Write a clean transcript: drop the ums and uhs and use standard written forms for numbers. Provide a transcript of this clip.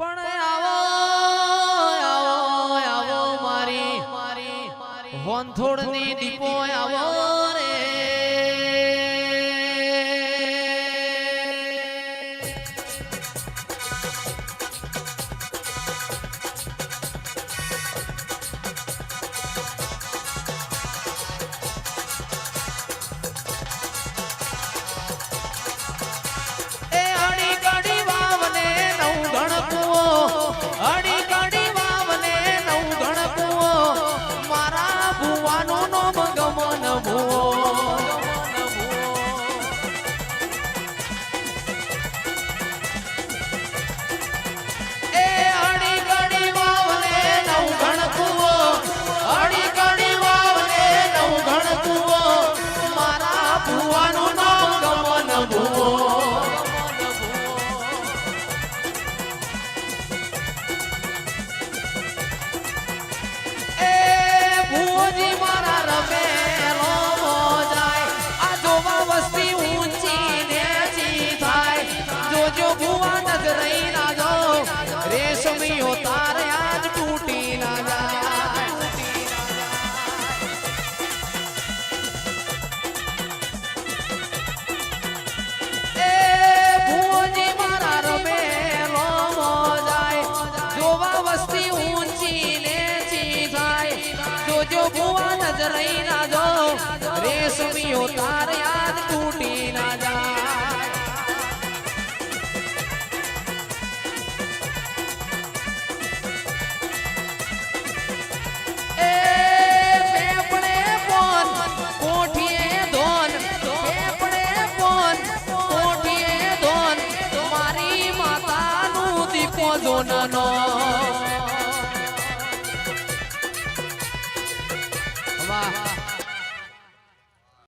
પણ આવો આવો આવો મારી હોંથોડની દીપો આવો રે રેશમિયો તારે આજ તૂટી ના જાય એ ભુવજી મારા રમેલો જાય જોવા વસ્તી ઊંચી નેચી થાય જોજો ભુવા નજરઈ ના જો રેશમિયો તારે આજ તૂટી ના જાય જોનનો વાહ